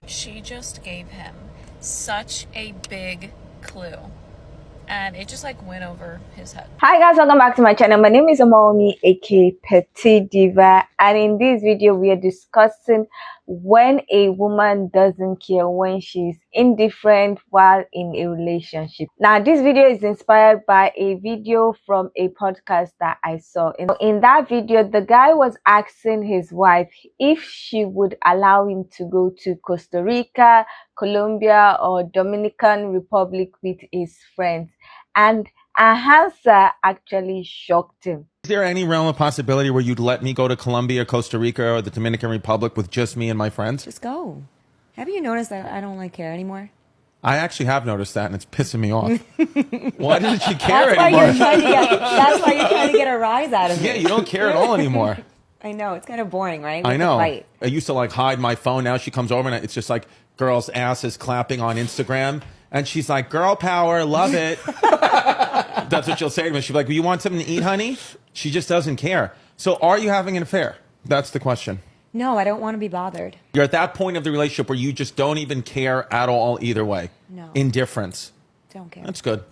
She just gave him such a big clue, and it just like went over his head. Hi guys, welcome back to my channel. My name is Omomi, aka Petite Diva, and in this video we are discussing when a woman doesn't care, when she's indifferent while in a relationship. Now this video is inspired by a video from a podcast that I saw. In that video, the guy was asking his wife if she would allow him to go to Costa Rica, Colombia, or Dominican Republic with his friends, and our answer actually shocked him. Is there any realm of possibility where you'd let me go to Colombia, Costa Rica, or the Dominican Republic with just me and my friends? Just go. Have you noticed that I don't like care anymore? I actually have noticed that, and it's pissing me off. Why doesn't she care That's why anymore? that's why you're trying to get a rise out of me. Yeah, you don't care at all anymore. I know. It's kind of boring, right? I know. Fight. I used to like hide my phone. Now she comes over and it's just like girls' asses clapping on Instagram. And she's like, girl power, love it. That's what she'll say to me. She'll be like, well, you want something to eat, honey? She just doesn't care. So are you having an affair? That's the question. No, I don't want to be bothered. You're at that point of the relationship where you just don't even care at all either way. No. Indifference. Don't care. That's good.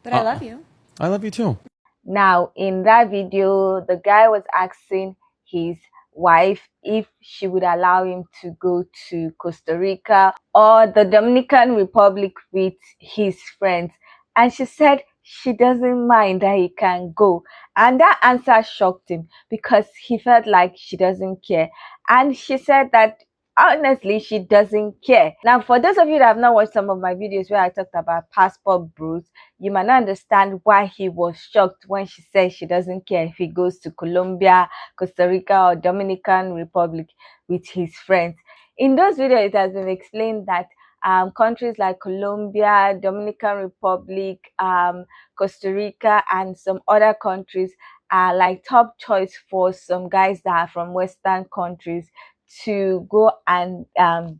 But I love you. I love you too. Now, in that video, the guy was asking his wife if she would allow him to go to Costa Rica or the Dominican Republic with his friends. And she said she doesn't mind that he can go. And that answer shocked him because he felt like she doesn't care. And she said that honestly, she doesn't care. Now, for those of you that have not watched some of my videos where I talked about passport bros, you might not understand why he was shocked when she said she doesn't care if he goes to Colombia, Costa Rica, or Dominican Republic with his friends. In those videos, it has been explained that countries like Colombia, Dominican Republic, Costa Rica, and some other countries are like top choice for some guys that are from Western countries to go and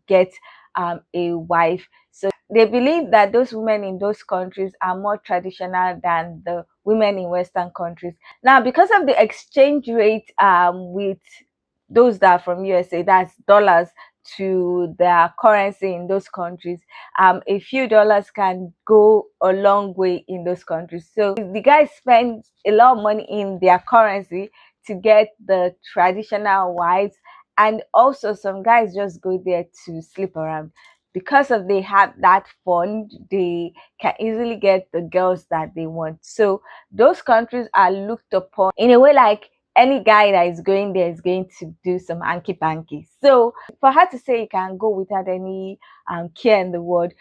get a wife. So they believe that those women in those countries are more traditional than the women in Western countries. Now, because of the exchange rate with those that are from USA, that's dollars to their currency in those countries, a few dollars can go a long way in those countries. So the guys spend a lot of money in their currency to get the traditional wives. And also some guys just go there to sleep around. Because of they have that fund, they can easily get the girls that they want. So those countries are looked upon in a way like any guy that is going there is going to do some hanky panky. So for her to say you can go without any care in the world,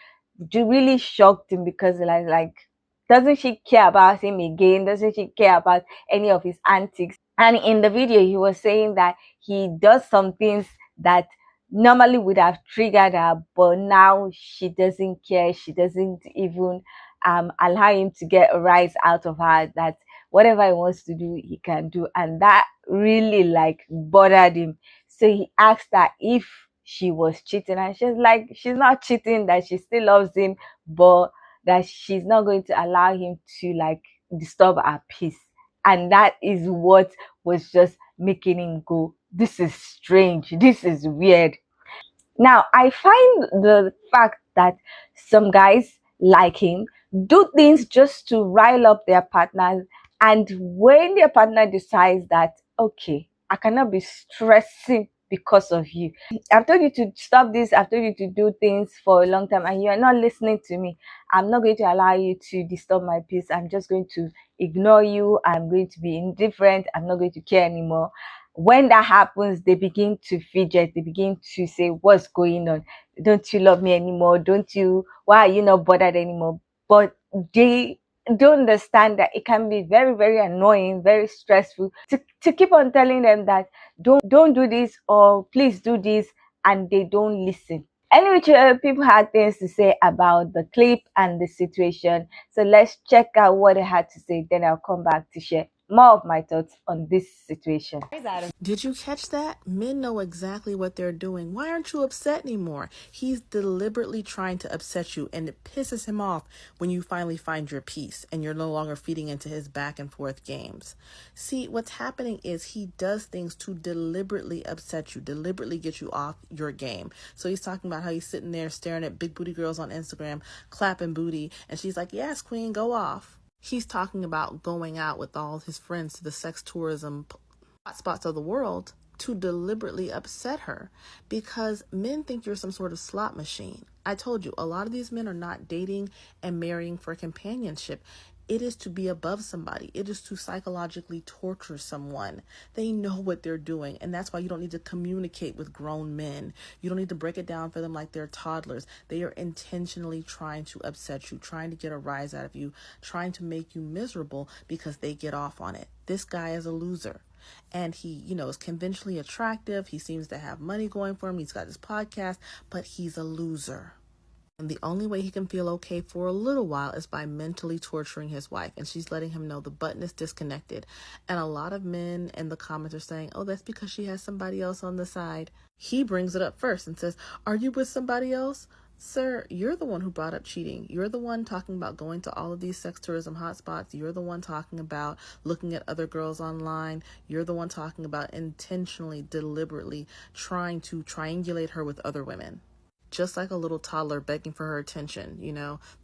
really shocked him because like doesn't she care about him again? Doesn't she care about any of his antics? And in the video, he was saying that he does some things that normally would have triggered her, but now she doesn't care. She doesn't even allow him to get a rise out of her, that whatever he wants to do, he can do. And that really like bothered him. So he asked her if she was cheating, and she's like, she's not cheating, that she still loves him, but that she's not going to allow him to like disturb her peace. And that is what was just making him go, this is strange, this is weird. Now, I find the fact that some guys like him do things just to rile up their partners. And when their partner decides that, okay, I cannot be stressing because of you. I've told you to stop this. I've told you to do things for a long time and you are not listening to me. I'm not going to allow you to disturb my peace. I'm just going to ignore you. I'm going to be indifferent. I'm not going to care anymore. When that happens, they begin to fidget. They begin to say, what's going on? Don't you love me anymore? Why are you not bothered anymore? But they don't understand that it can be very, very annoying, very stressful to keep on telling them that don't do this or please do this, and they don't listen. Anyway, people had things to say about the clip and the situation, so let's check out what they had to say, then I'll come back to share more of my thoughts on this situation. Did you catch that? Men know exactly what they're doing. Why aren't you upset anymore? He's deliberately trying to upset you, and it pisses him off when you finally find your peace and you're no longer feeding into his back and forth games. See, what's happening is he does things to deliberately upset you, deliberately get you off your game. So he's talking about how he's sitting there staring at big booty girls on Instagram, clapping booty, and she's like, yes, queen, go off. He's talking about going out with all his friends to the sex tourism spots of the world to deliberately upset her, because men think you're some sort of slot machine. I told you, a lot of these men are not dating and marrying for companionship. It is to be above somebody. It is to psychologically torture someone. They know what they're doing, and that's why you don't need to communicate with grown men. You don't need to break it down for them like they're toddlers. They are intentionally trying to upset you, trying to get a rise out of you, trying to make you miserable because they get off on it. This guy is a loser. And he, is conventionally attractive. He seems to have money going for him. He's got his podcast, but he's a loser. And the only way he can feel okay for a little while is by mentally torturing his wife. And she's letting him know the button is disconnected. And a lot of men in the comments are saying, oh, that's because she has somebody else on the side. He brings it up first and says, are you with somebody else? Sir, you're the one who brought up cheating. You're the one talking about going to all of these sex tourism hotspots. You're the one talking about looking at other girls online. You're the one talking about intentionally, deliberately trying to triangulate her with other women. Just like a little toddler begging for her attention,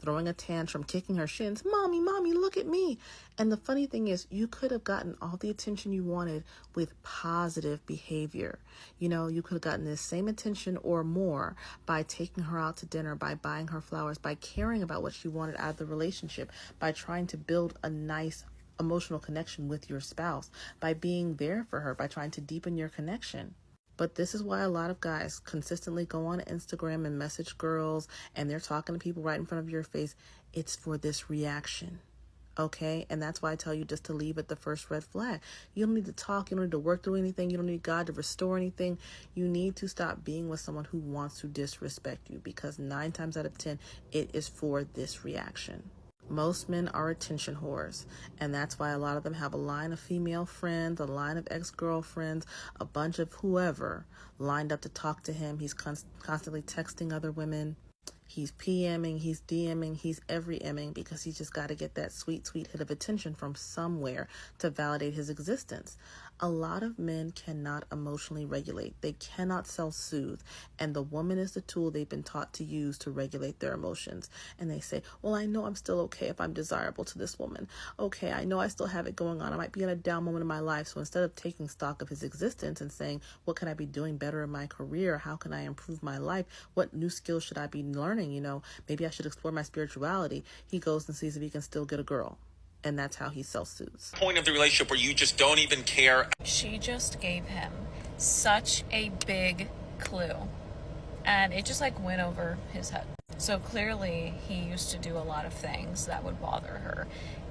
throwing a tantrum, kicking her shins. Mommy, look at me. And the funny thing is, you could have gotten all the attention you wanted with positive behavior. You could have gotten this same attention or more by taking her out to dinner, by buying her flowers, by caring about what she wanted out of the relationship, by trying to build a nice emotional connection with your spouse, by being there for her, by trying to deepen your connection. But this is why a lot of guys consistently go on Instagram and message girls, and they're talking to people right in front of your face. It's for this reaction. Okay? And that's why I tell you just to leave at the first red flag. You don't need to talk. You don't need to work through anything. You don't need God to restore anything. You need to stop being with someone who wants to disrespect you, because 9 times out of 10, it is for this reaction. Most men are attention whores, and that's why a lot of them have a line of female friends, a line of ex-girlfriends, a bunch of whoever lined up to talk to him. He's constantly texting other women. He's PMing, he's DMing, he's every Ming, because he's just got to get that sweet, sweet hit of attention from somewhere to validate his existence. A lot of men cannot emotionally regulate. They cannot self-soothe. And the woman is the tool they've been taught to use to regulate their emotions. And they say, well, I know I'm still okay if I'm desirable to this woman. Okay, I know I still have it going on. I might be in a down moment in my life. So instead of taking stock of his existence and saying, what can I be doing better in my career? How can I improve my life? What new skills should I be learning? Maybe I should explore my spirituality. He goes and sees if he can still get a girl. And that's how he self-soothes. Point of the relationship where you just don't even care. She just gave him such a big clue, and it just went over his head. So clearly he used to do a lot of things that would bother her,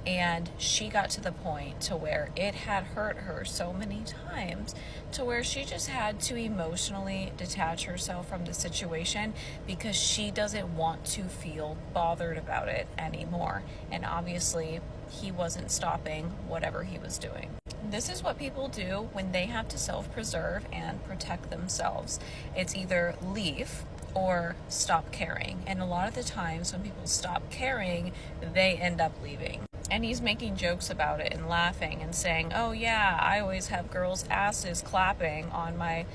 and she got to the point to where it had hurt her so many times to where she just had to emotionally detach herself from the situation because she doesn't want to feel bothered about it anymore. And obviously he wasn't stopping whatever he was doing. This is what people do when they have to self-preserve and protect themselves. It's either leave or stop caring. And a lot of the times when people stop caring, they end up leaving. And he's making jokes about it and laughing and saying, oh yeah, I always have girls' asses clapping on my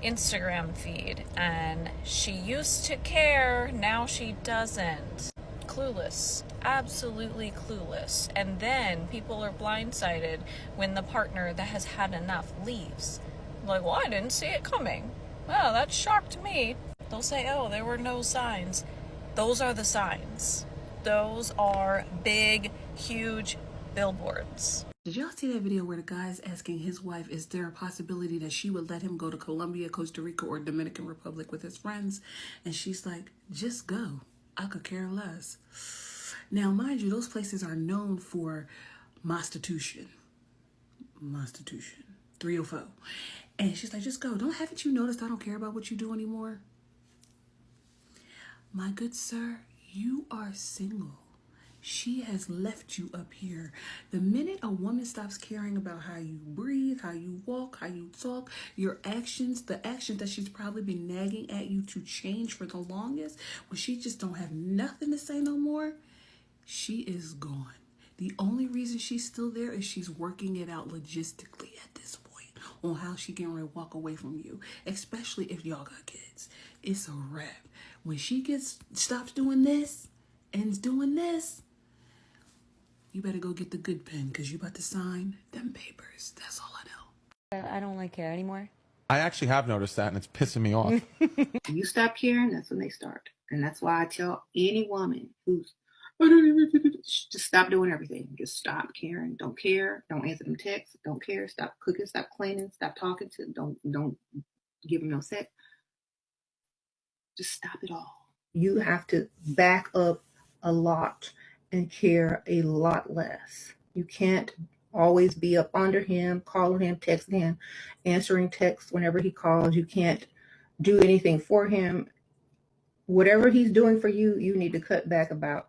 Instagram feed. And she used to care, now she doesn't. Clueless, absolutely clueless. And then people are blindsided when the partner that has had enough leaves. Like, well, I didn't see it coming. Well, that shocked me. They'll say, oh, there were no signs. Those are the signs. Those are big, huge billboards. Did y'all see that video where the guy's asking his wife, is there a possibility that she would let him go to Colombia, Costa Rica, or Dominican Republic with his friends? And she's like, just go. I could care less. Now, mind you, those places are known for prostitution. 304. And she's like, just go. Haven't you noticed I don't care about what you do anymore? My good sir, you are single. She has left you up here. The minute a woman stops caring about how you breathe, how you walk, how you talk, your actions, the actions that she's probably been nagging at you to change for the longest, when she just don't have nothing to say no more, she is gone. The only reason she's still there is she's working it out logistically at this point on how she can walk away from you, especially if y'all got kids. It's a wrap. When she stops doing this and doing this, you better go get the good pen because you about to sign them papers. That's all I know. I don't like care anymore. I actually have noticed that, and it's pissing me off. You stop caring, that's when they start. And that's why I tell any woman who's just stop doing everything. Just stop caring. Don't care. Don't answer them texts. Don't care. Stop cooking. Stop cleaning. Stop talking to. Don't give them no sex. Just stop it all. You have to back up a lot and care a lot less. You can't always be up under him, calling him, texting him, answering texts whenever he calls. You can't do anything for him. Whatever he's doing for you, you need to cut back about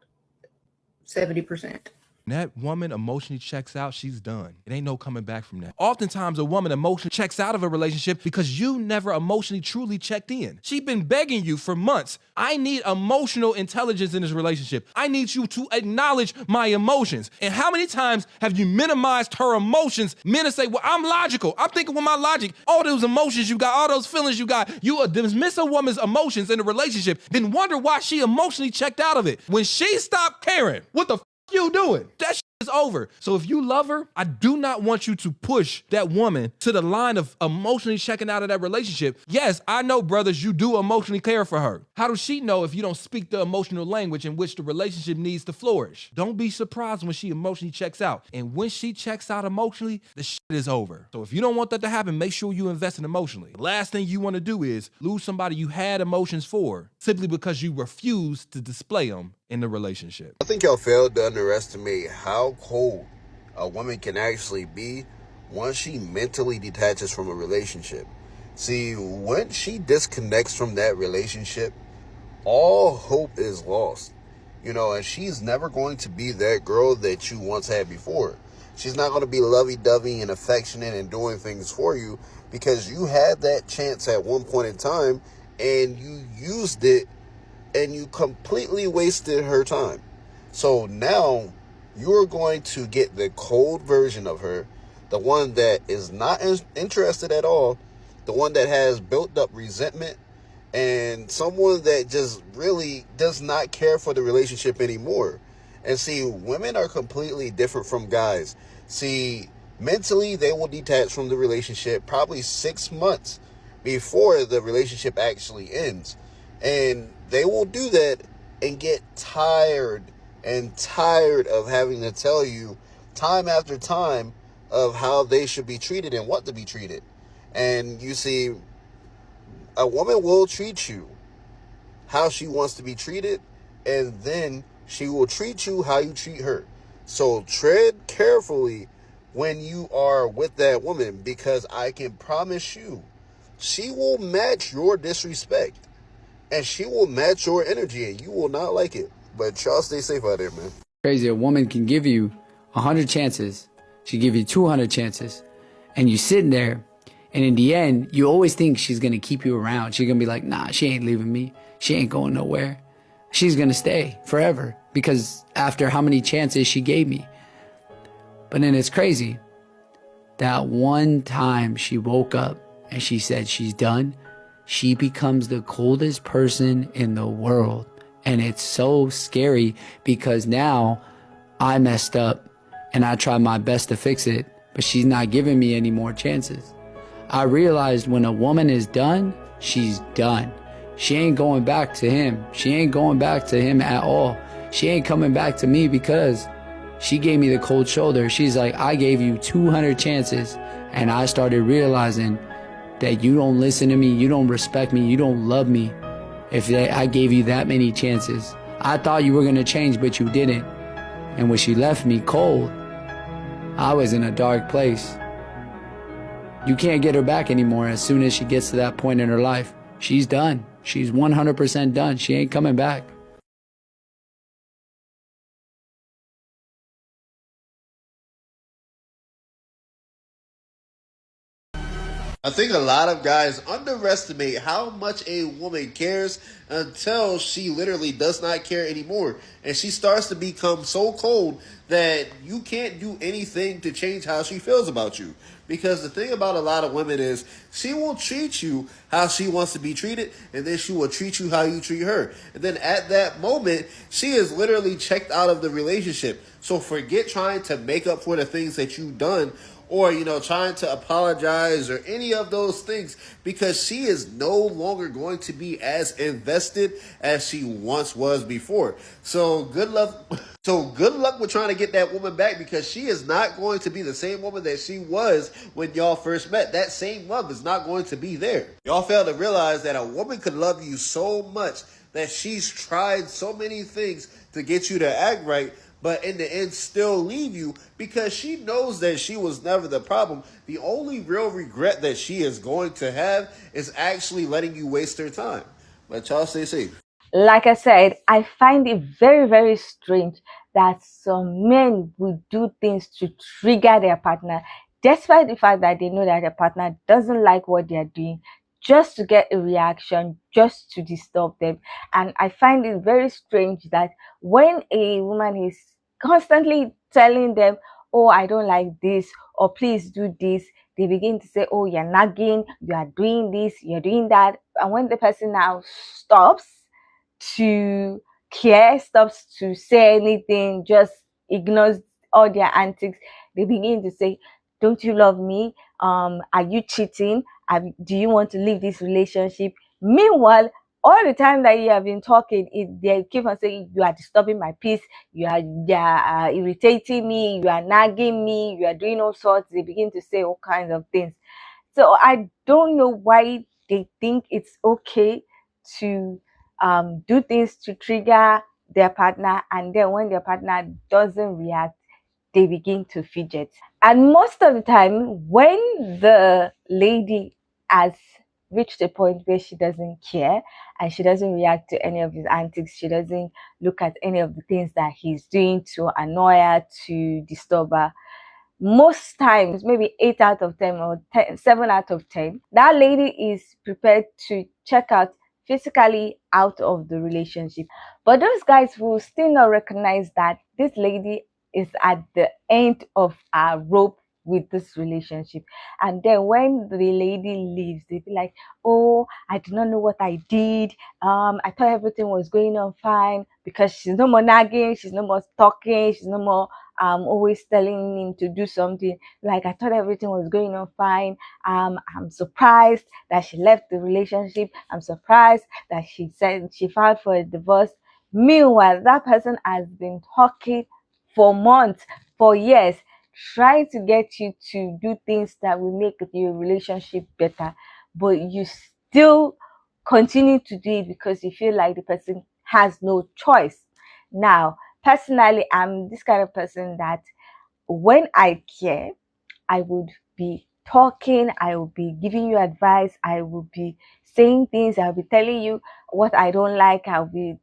70%. That woman emotionally checks out, she's done. It ain't no coming back from that. Oftentimes, a woman emotionally checks out of a relationship because you never emotionally truly checked in. She's been begging you for months. I need emotional intelligence in this relationship. I need you to acknowledge my emotions. And how many times have you minimized her emotions? Men say, well, I'm logical. I'm thinking with my logic. All those emotions you got, all those feelings you got, you dismiss a woman's emotions in a relationship, then wonder why she emotionally checked out of it. When she stopped caring, what the you doing? That shit is over. So if you love her, I do not want you to push that woman to the line of emotionally checking out of that relationship. Yes, I know, brothers, you do emotionally care for her. How does she know if you don't speak the emotional language in which the relationship needs to flourish? Don't be surprised when she emotionally checks out. And when she checks out emotionally, the shit is over. So if you don't want that to happen, make sure you invest in emotionally. The last thing you want to do is lose somebody you had emotions for simply because you refuse to display them in the relationship. I think y'all failed to underestimate how cold a woman can actually be once she mentally detaches from a relationship. See, when she disconnects from that relationship, all hope is lost. You know, and she's never going to be that girl that you once had before. She's not going to be lovey-dovey and affectionate and doing things for you because you had that chance at one point in time and you used it and you completely wasted her time. So now you're going to get the cold version of her, the one that is not interested at all, the one that has built up resentment, and someone that just really does not care for the relationship anymore. And see, women are completely different from guys. See, mentally, they will detach from the relationship probably 6 months before the relationship actually ends. And they will do that and get tired of having to tell you time after time of how they should be treated and what to be treated. And you see, a woman will treat you how she wants to be treated, and then she will treat you how you treat her. So tread carefully when you are with that woman, because I can promise you, she will match your disrespect. And she will match your energy, and you will not like it. But y'all stay safe out there, man. Crazy, a woman can give you 100 chances. She give you 200 chances. And you sitting there, and in the end, you always think she's going to keep you around. She's going to be like, nah, she ain't leaving me. She ain't going nowhere. She's going to stay forever because after how many chances she gave me. But then it's crazy. That one time she woke up and she said she's done, she becomes the coldest person in the world. And it's so scary because now I messed up and I tried my best to fix it, but she's not giving me any more chances. I realized when a woman is done, she's done. She ain't going back to him. She ain't going back to him at all. She ain't coming back to me because she gave me the cold shoulder. She's like, I gave you 200 chances and I started realizing that you don't listen to me, you don't respect me, you don't love me. If I gave you that many chances, I thought you were gonna change, but you didn't. And when she left me cold, I was in a dark place. You can't get her back anymore. As soon as she gets to that point in her life, she's done. She's 100% done. She ain't coming back. I think a lot of guys underestimate how much a woman cares until she literally does not care anymore. And she starts to become so cold that you can't do anything to change how she feels about you. Because the thing about a lot of women is she will treat you how she wants to be treated, and then she will treat you how you treat her. And then at that moment, she is literally checked out of the relationship. So forget trying to make up for the things that you've done, or, trying to apologize or any of those things, because she is no longer going to be as invested as she once was before. So good luck. So good luck with trying to get that woman back, because she is not going to be the same woman that she was when y'all first met. That same love is not going to be there. Y'all fail to realize that a woman could love you so much that she's tried so many things to get you to act right, but in the end still leave you, because she knows that she was never the problem. The only real regret that she is going to have is actually letting you waste her time. But y'all stay safe. Like I said, I find it very, very strange that some men will do things to trigger their partner, despite the fact that they know that their partner doesn't like what they're doing, just to get a reaction, just to disturb them. And I find it very strange that when a woman is constantly telling them, oh, I don't like this, or please do this, they begin to say, oh, you're nagging, you are doing this, you're doing that. And when the person now stops to care, stops to say anything, just ignores all their antics, they begin to say, don't you love me? Are you cheating? Do you want to leave this relationship? Meanwhile, all the time that you have been talking, they keep on saying, you are disturbing my peace, you are irritating me, you are nagging me, you are doing all sorts. They begin to say all kinds of things. So I don't know why they think it's okay to do things to trigger their partner, and then when their partner doesn't react, they begin to fidget. And most of the time, when the lady has reached a point where she doesn't care and she doesn't react to any of his antics, she doesn't look at any of the things that he's doing to annoy her, to disturb her, most times, maybe 8 out of 10 or 7 out of 10, that lady is prepared to check out physically out of the relationship. But those guys will still not recognize that this lady is at the end of our rope with this relationship. And then when the lady leaves, they be like, oh, I did not know what I did. I thought everything was going on fine, because she's no more nagging, she's no more talking, she's no more always telling him to do something. Like, I thought everything was going on fine. I'm surprised that she left the relationship. I'm surprised that she said she filed for a divorce. Meanwhile, that person has been talking for months, for years, trying to get you to do things that will make your relationship better, but you still continue to do it because you feel like the person has no choice. Now, personally, I'm this kind of person that when I care, I would be talking, I will be giving you advice, I will be saying things, I'll be telling you what I don't like, I'll be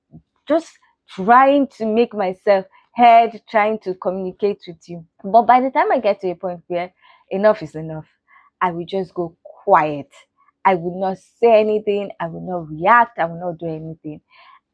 just trying to make myself heard, trying to communicate with you. But by the time I get to a point where enough is enough, I will just go quiet. I will not say anything, I will not react, I will not do anything.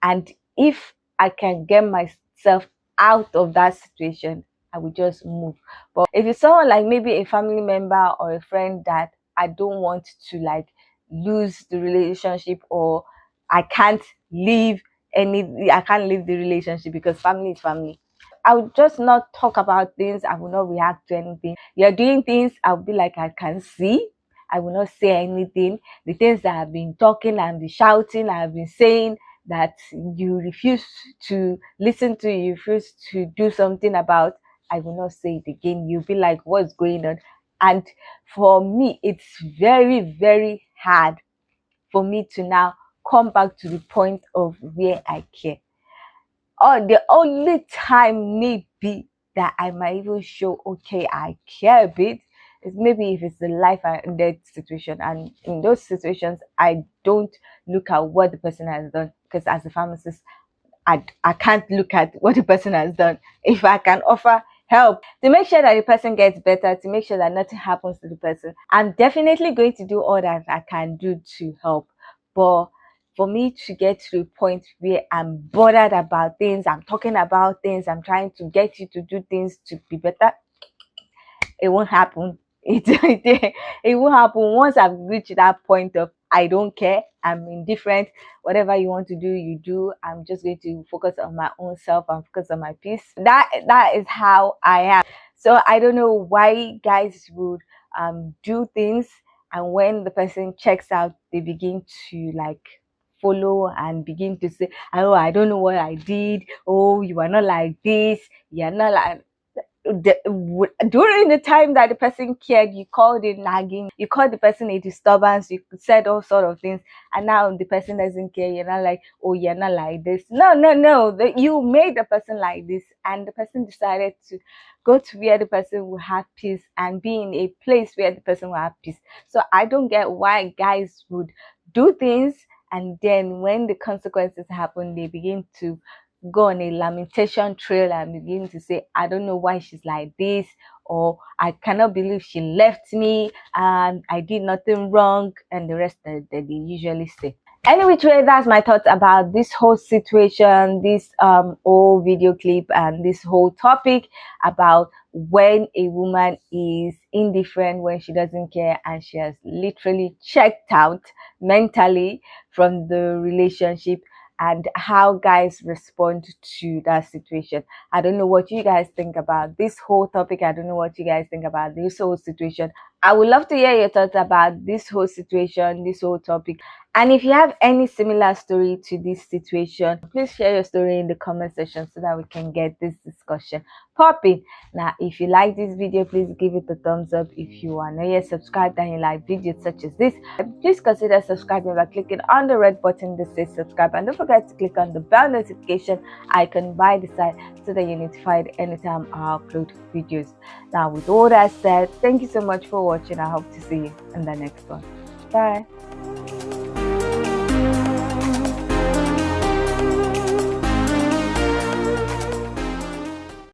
And if I can get myself out of that situation, I will just move. But if it's someone like maybe a family member or a friend that I don't want to like lose the relationship, or I can't leave the relationship, because family is family, I would just not talk about things. I will not react to anything. You're doing things, I'll be like, I can see. I will not say anything. The things that I've been talking and been shouting, I've been saying that you refuse to listen to, you refuse to do something about, I will not say it again. You'll be like, what's going on? And for me, it's very, very hard for me to now come back to the point of where I care. Or the only time maybe that I might even show, okay, I care a bit, is maybe if it's a life and death situation. And in those situations, I don't look at what the person has done, because as a pharmacist, I can't look at what the person has done. If I can offer help, to make sure that the person gets better, to make sure that nothing happens to the person. I'm definitely going to do all that I can do to help. But for me to get to the point where I'm bothered about things, I'm talking about things, I'm trying to get you to do things to be better, it won't happen. It won't happen. Once I've reached that point of I don't care, I'm indifferent, whatever you want to do, you do. I'm just going to focus on my own self and focus on my peace. That is how I am. So I don't know why guys would do things, and when the person checks out, they begin to like follow and begin to say, oh, I don't know what I did, oh, you are not like this, you're not like. During the time that the person cared, you called it nagging, you called the person a disturbance, you said all sort of things, and now the person doesn't care. You're not like, oh, you're not like this. No, you made the person like this, and the person decided to go to where the person will have peace and be in a place where the person will have peace. So I don't get why guys would do things, and then when the consequences happen, they begin to go on a lamentation trail and begin to say, I don't know why she's like this, or I cannot believe she left me and I did nothing wrong, and the rest that they usually say. Anyway, that's my thoughts about this whole situation, this whole video clip, and this whole topic about when a woman is indifferent, when she doesn't care, and she has literally checked out mentally from the relationship, and how guys respond to that situation. I don't know what you guys think about this whole topic. I don't know what you guys think about this whole situation. I would love to hear your thoughts about this whole situation, this whole topic. And if you have any similar story to this situation, please share your story in the comment section so that we can get this discussion popping. Now, if you like this video, please give it a thumbs up. If you are not yet subscribed and you like videos such as this, please consider subscribing by clicking on the red button that says subscribe, and don't forget to click on the bell notification icon by the side so that you're notified anytime I upload videos. Now, with all that said, thank you so much for watching. I hope to see you in the next one. Bye.